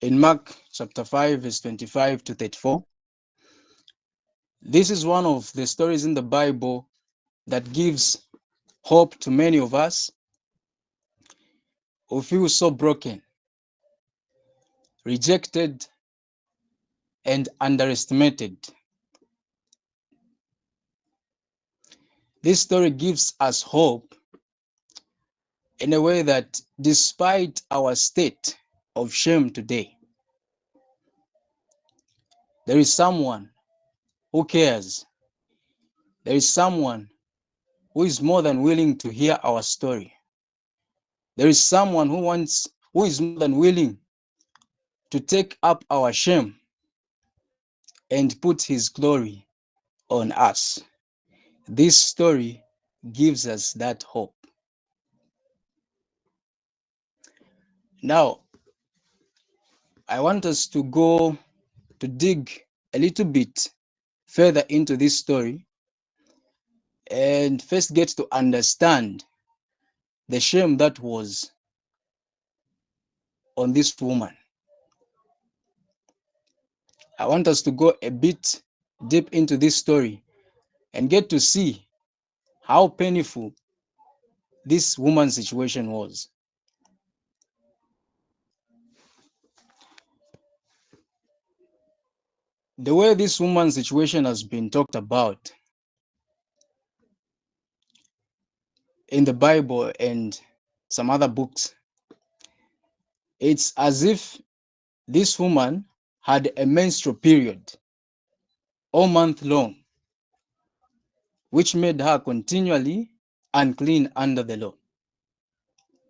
in Mark chapter 5, verse 25 to 34. This is one of the stories in the Bible that gives hope to many of us who feel so broken, rejected, and underestimated. This story gives us hope in a way that despite our state of shame today, there is someone who cares. There is someone who is more than willing to hear our story. There is someone who is more than willing to take up our shame and put his glory on us. This story gives us that hope. Now, I want us to dig a little bit further into this story and first get to understand the shame that was on this woman. I want us to go a bit deep into this story and get to see how painful this woman's situation was. The way this woman's situation has been talked about in the Bible and some other books, it's as if this woman had a menstrual period all month long, which made her continually unclean under the law.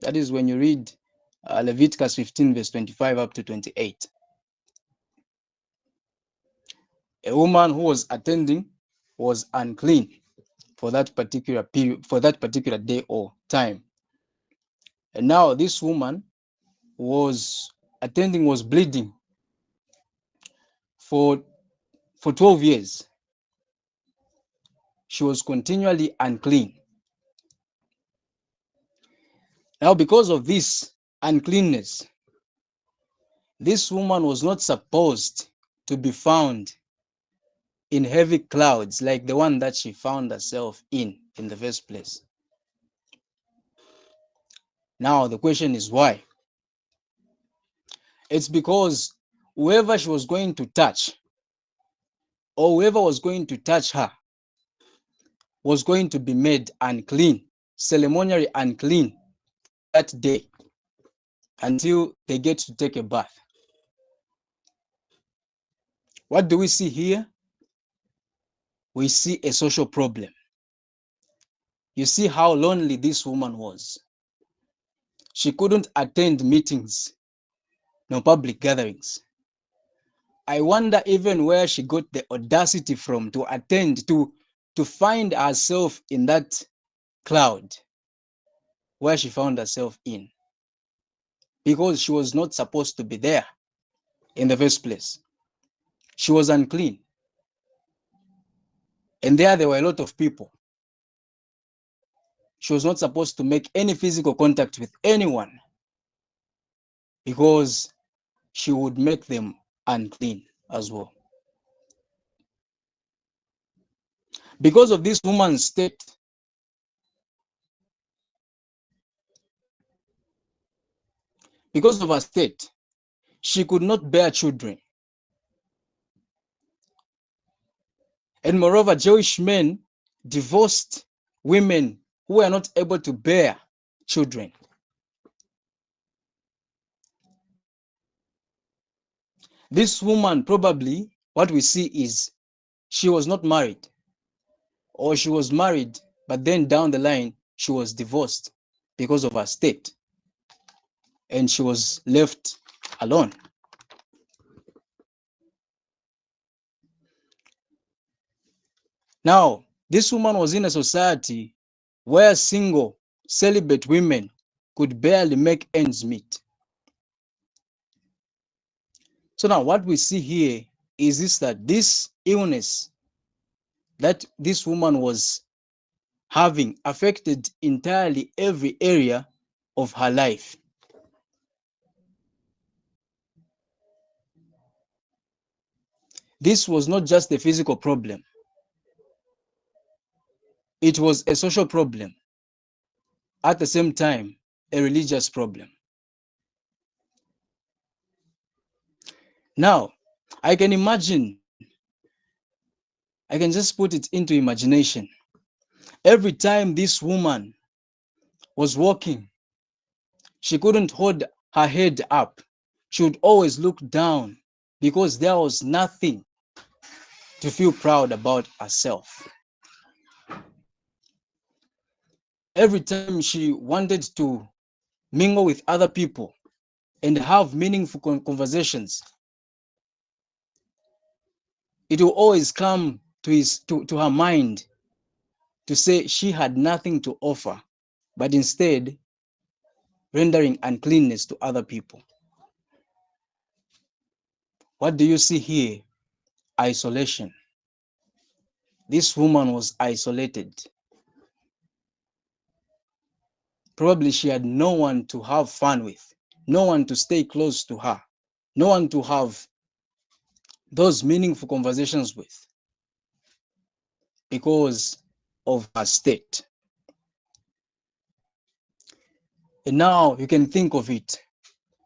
That is when you read Leviticus 15, verse 25 up to 28. A woman who was attending was unclean for that particular period, for that particular day or time. And now this woman was attending, was bleeding for 12 years. She was continually unclean. Now, because of this uncleanness, this woman was not supposed to be found in heavy clouds like the one that she found herself in the first place. Now, the question is why? It's because whoever she was going to touch, or whoever was going to touch her, was going to be made unclean, ceremonially unclean that day until they get to take a bath. What do we see here? We see a social problem. You see how lonely this woman was. She couldn't attend meetings, no public gatherings. I wonder even where she got the audacity from to attend, to find herself in that cloud where she found herself in, because she was not supposed to be there in the first place. She was unclean. And there were a lot of people. She was not supposed to make any physical contact with anyone because she would make them unclean as well. Because of this woman's state, because of her state, she could not bear children. And moreover, Jewish men divorced women who were not able to bear children. This woman, probably, what we see is she was not married, or she was married, but then down the line, she was divorced because of her state, and she was left alone. Now, this woman was in a society where single, celibate women could barely make ends meet. So now what we see here is that this illness that this woman was having affected entirely every area of her life. This was not just a physical problem. It was a social problem. At the same time, a religious problem. Now, I can imagine, I can just put it into imagination. Every time this woman was walking, she couldn't hold her head up. She would always look down because there was nothing to feel proud about herself. Every time she wanted to mingle with other people and have meaningful conversations, it will always come to her mind to say she had nothing to offer, but instead rendering uncleanness to other people. What do you see here? Isolation. This woman was isolated. Probably she had no one to have fun with, no one to stay close to her, no one to have those meaningful conversations with because of her state. And now you can think of it.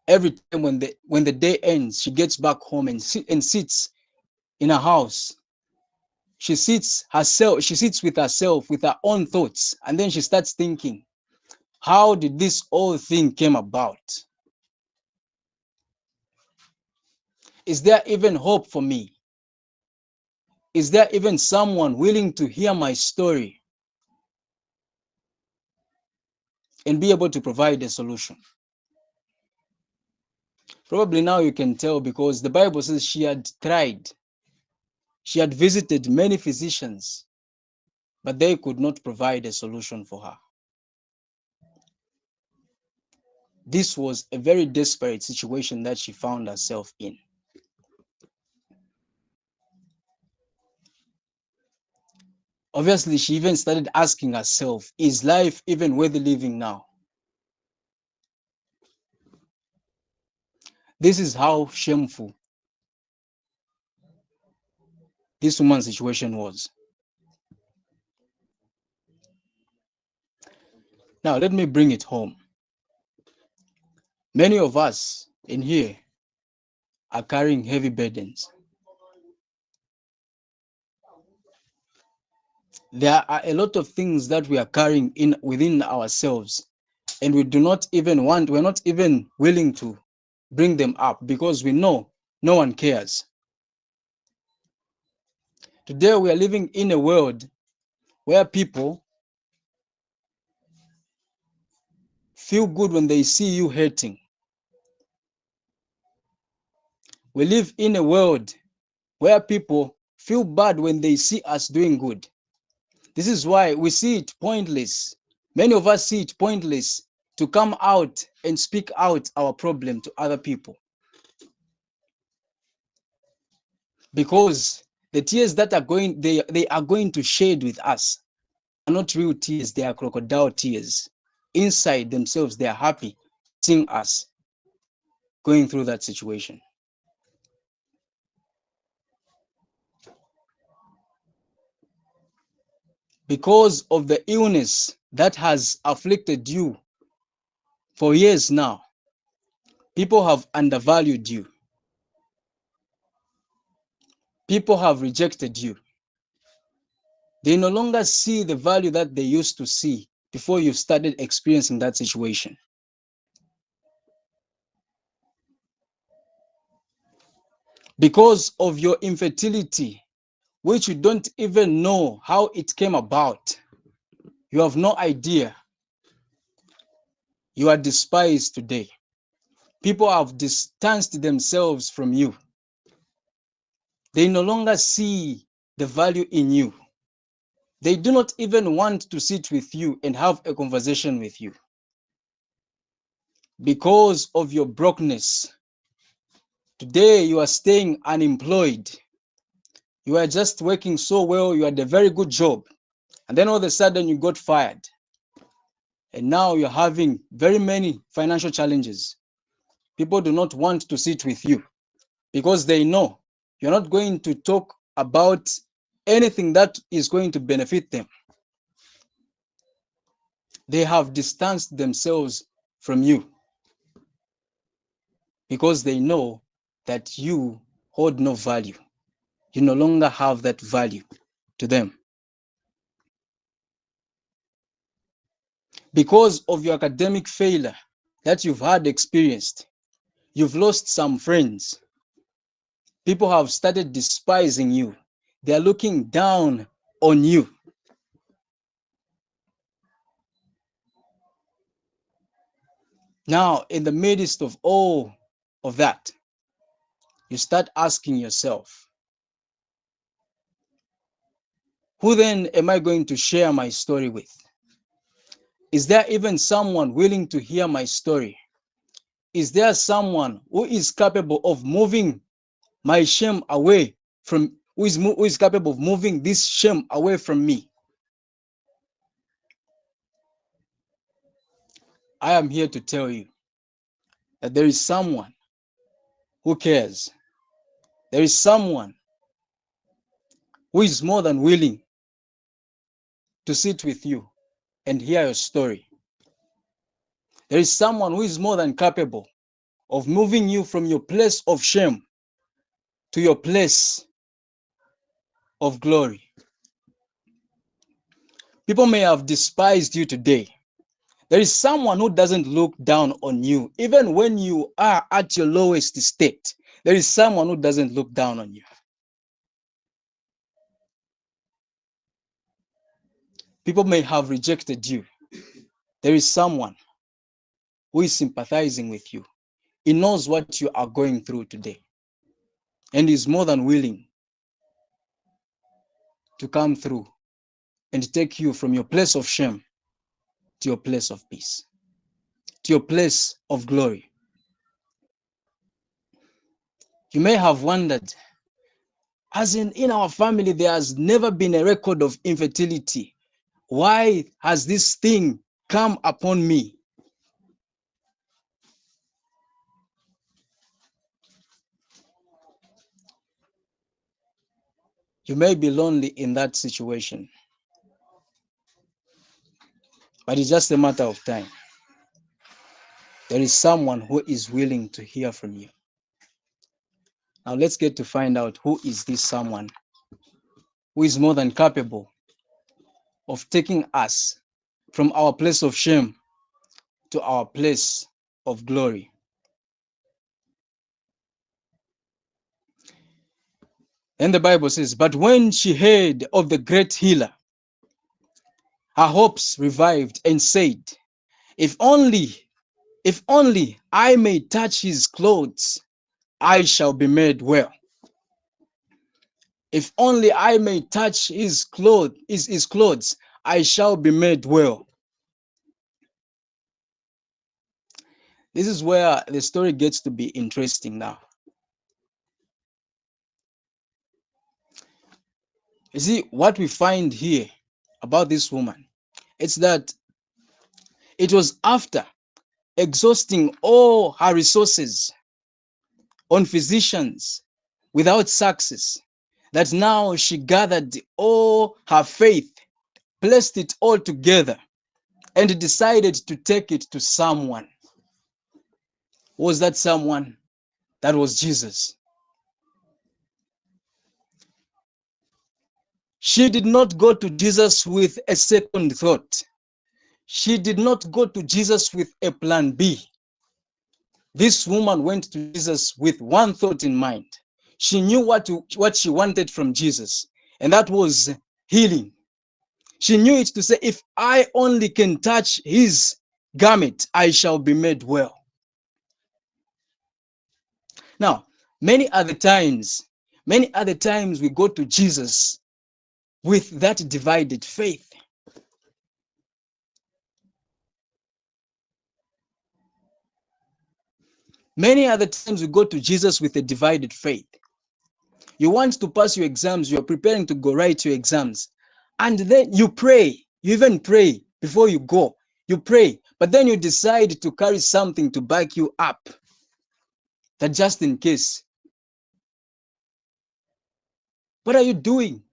Every time when the day ends, she gets back home and sits in her house. She sits with herself, with her own thoughts, and then she starts thinking, how did this whole thing came about? Is there even hope for me? Is there even someone willing to hear my story and be able to provide a solution? Probably now you can tell because the Bible says she had tried. She had visited many physicians, but they could not provide a solution for her. This was a very desperate situation that she found herself in. Obviously, she even started asking herself, is life even worth living now? This is how shameful this woman's situation was. Now, let me bring it home. Many of us in here are carrying heavy burdens. There are a lot of things that we are carrying within ourselves, and we're not even willing to bring them up because we know no one cares. Today we are living in a world where people feel good when they see you hurting. We live in a world where people feel bad when they see us doing good. This is why we see it pointless. Many of us see it pointless to come out and speak out our problem to other people. Because the tears that they are going to shed with us are not real tears, they are crocodile tears. Inside themselves, they are happy seeing us going through that situation. Because of the illness that has afflicted you for years now, people have undervalued you. People have rejected you. They no longer see the value that they used to see before you started experiencing that situation. Because of your infertility, which you don't even know how it came about, you have no idea. You are despised today. People have distanced themselves from you. They no longer see the value in you. They do not even want to sit with you and have a conversation with you. Because of your brokenness, today you are staying unemployed. You are just working so well, you had a very good job, and then all of a sudden you got fired. And now you're having very many financial challenges. People do not want to sit with you because they know You're not going to talk about anything that is going to benefit them. They have distanced themselves from you because they know that you hold no value. You no longer have that value to them. Because of your academic failure that you've had experienced, you've lost some friends. People have started despising you. They are looking down on you. Now, in the midst of all of that, you start asking yourself, who then am I going to share my story with? Is there even someone willing to hear my story? Is there someone who is capable of moving my shame away from, who is capable of moving this shame away from me? I am here to tell you that there is someone who cares. There is someone who is more than willing to sit with you and hear your story. There is someone who is more than capable of moving you from your place of shame to your place of glory. People may have despised you today. There is someone who doesn't look down on you. Even when you are at your lowest state, there is someone who doesn't look down on you. People may have rejected you. There is someone who is sympathizing with you. He knows what you are going through today and is more than willing to come through and take you from your place of shame to your place of peace, to your place of glory. You may have wondered, as in our family, there has never been a record of infertility. Why has this thing come upon me? You may be lonely in that situation, but it's just a matter of time. There is someone who is willing to hear from you. Now let's get to find out who is this someone who is more than capable of taking us from our place of shame to our place of glory. And the Bible says, but when she heard of the great healer, her hopes revived and said, if only I may touch his clothes, I shall be made well. If only I may touch his clothes, I shall be made well. This is where the story gets to be interesting now. You see, what we find here about this woman, it's that it was after exhausting all her resources on physicians without success that now she gathered all her faith, placed it all together, and decided to take it to someone. Was that someone? That was Jesus. She did not go to Jesus with a second thought. She did not go to Jesus with a plan B. This woman went to Jesus with one thought in mind. She knew what she wanted from Jesus, and that was healing. She knew it to say, if I only can touch his garment, I shall be made well. Now, many other times we go to Jesus with that divided faith. Many other times we go to Jesus with a divided faith. You want to pass your exams, you're preparing to go write your exams, and then you pray, you even pray before you go. You pray, but then you decide to carry something to back you up, that just in case What are you doing?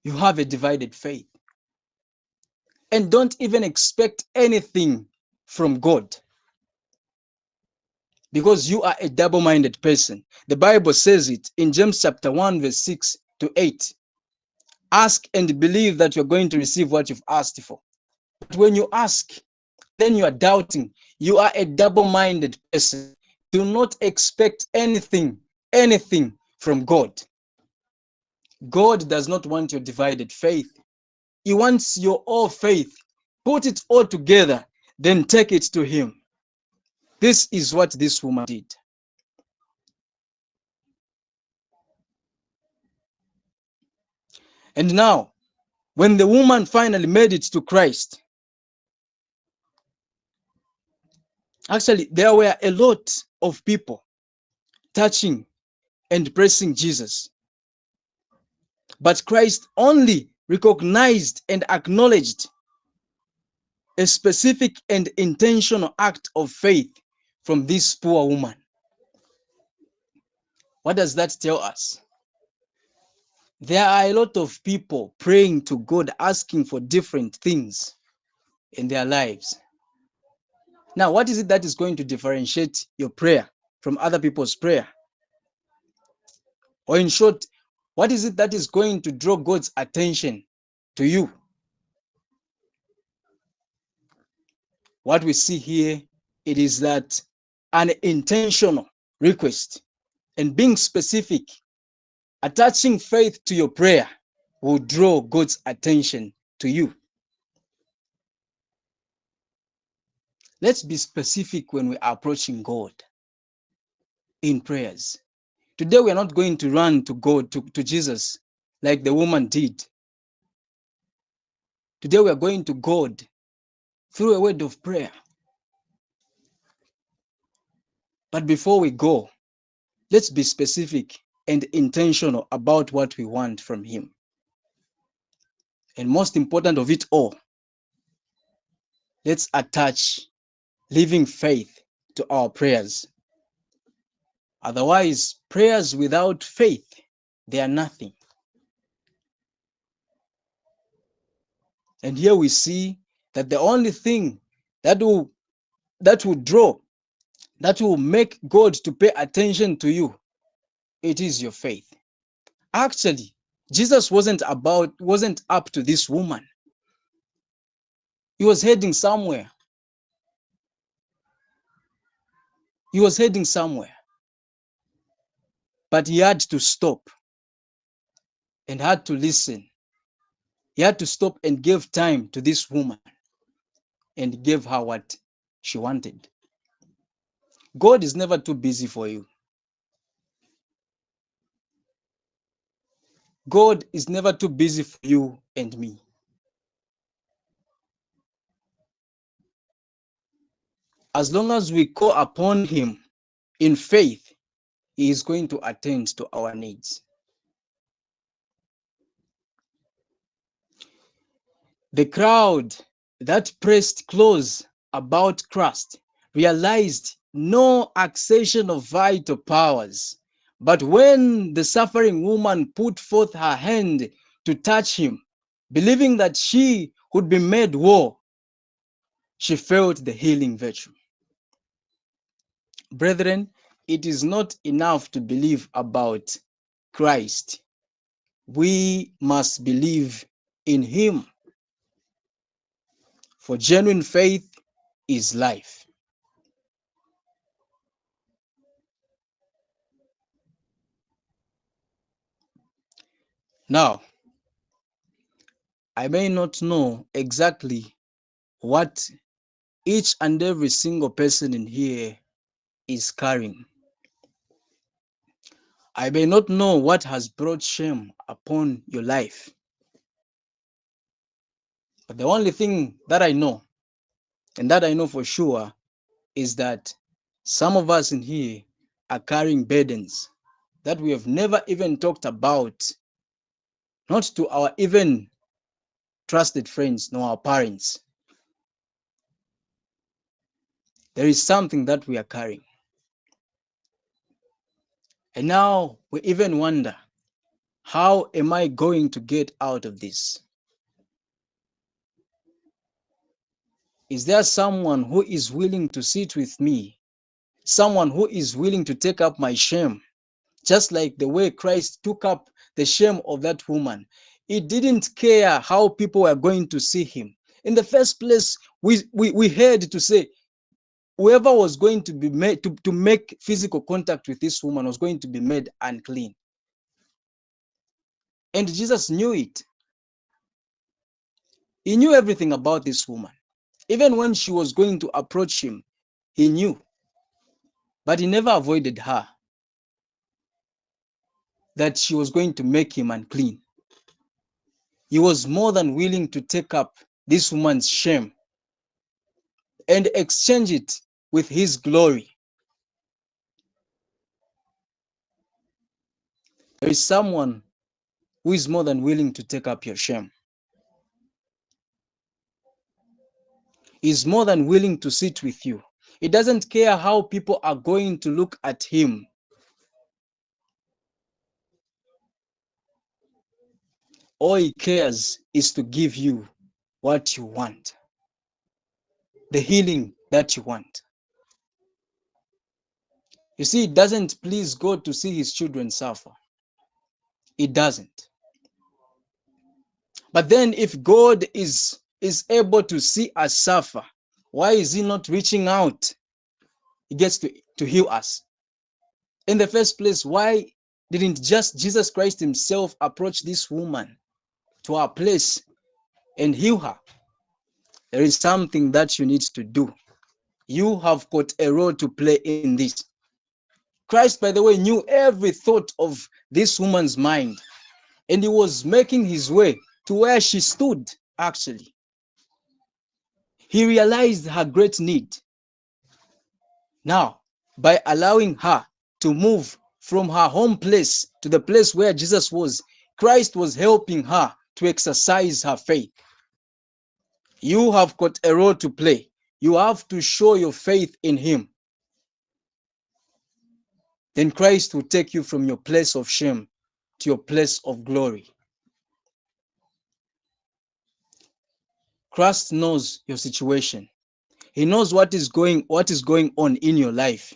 You have a divided faith. And don't even expect anything from God, because you are a double-minded person. The Bible says it in James chapter 1, verse 6 to 8. Ask and believe that you're going to receive what you've asked for. But when you ask, then you are doubting. You are a double-minded person. Do not expect anything from God. God does not want your divided faith. He wants your all faith. Put it all together, then take it to Him. This is what this woman did. And now, when the woman finally made it to Christ, actually, there were a lot of people touching and praising Jesus. But Christ only recognized and acknowledged a specific and intentional act of faith from this poor woman. What does that tell us? There are a lot of people praying to God, asking for different things in their lives. Now, what is it that is going to differentiate your prayer from other people's prayer? Or in short, what is it that is going to draw God's attention to you? What we see here, it is that an intentional request and being specific, attaching faith to your prayer will draw God's attention to you. Let's be specific when we are approaching God in prayers. Today, we are not going to run to God, to Jesus, like the woman did. Today, we are going to God through a word of prayer. But before we go, let's be specific and intentional about what we want from Him. And most important of it all, let's attach living faith to our prayers. Otherwise, prayers without faith, they are nothing. And here we see that the only thing that will make God to pay attention to you, it is your faith. Actually, Jesus wasn't up to this woman. He was heading somewhere. He was heading somewhere. But he had to stop and had to listen. He had to stop and give time to this woman and give her what she wanted. God is never too busy for you. God is never too busy for you and me. As long as we call upon Him in faith, He is going to attend to our needs. The crowd that pressed close about Christ realized no accession of vital powers. But when the suffering woman put forth her hand to touch Him, believing that she would be made whole, she felt the healing virtue. Brethren, it is not enough to believe about Christ. We must believe in Him. For genuine faith is life. Now, I may not know exactly what each and every single person in here is carrying. I may not know what has brought shame upon your life. But the only thing that I know, and that I know for sure, is that some of us in here are carrying burdens that we have never even talked about, not to our even trusted friends, nor our parents. There is something that we are carrying. And now we even wonder, How am I going to get out of this? Is there someone who is willing to sit with me? Someone who is willing to take up my shame? Just like the way Christ took up the shame of that woman. He didn't care how people were going to see him. In the first place, we heard to say, whoever was going to be made to make physical contact with this woman was going to be made unclean. And Jesus knew it. He knew everything about this woman. Even when she was going to approach him, he knew. But he never avoided her, that she was going to make him unclean. He was more than willing to take up this woman's shame and exchange it with his glory. There is someone who is more than willing to take up your shame. He is more than willing to sit with you. He doesn't care how people are going to look at him. All he cares is to give you what you want, the healing that you want. You see, it doesn't please God to see his children suffer. It doesn't. But then if God is able to see us suffer, why is he not reaching out? He gets to heal us. In the first place, why didn't just Jesus Christ himself approach this woman to our place and heal her? There is something that you need to do. You have got a role to play in this. Christ, by the way, knew every thought of this woman's mind, and he was making his way to where she stood, actually. He realized her great need. Now, by allowing her to move from her home place to the place where Jesus was, Christ was helping her to exercise her faith. You have got a role to play. You have to show your faith in him. Then Christ will take you from your place of shame to your place of glory. Christ knows your situation. He knows what is going on in your life.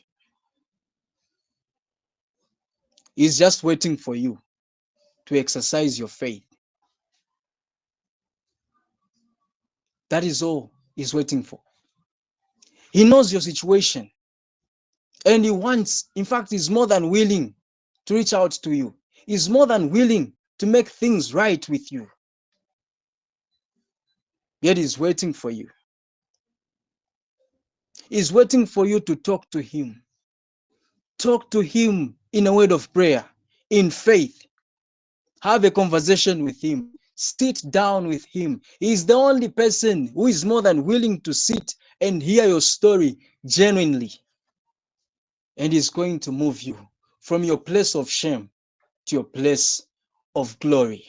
He's just waiting for you to exercise your faith. That is all he's waiting for. He knows your situation. And he wants, in fact, he's more than willing to reach out to you. He's more than willing to make things right with you. Yet he's waiting for you. He's waiting for you to talk to him. Talk to him in a word of prayer, in faith. Have a conversation with him. Sit down with him. He's the only person who is more than willing to sit and hear your story genuinely. And he's going to move you from your place of shame to your place of glory.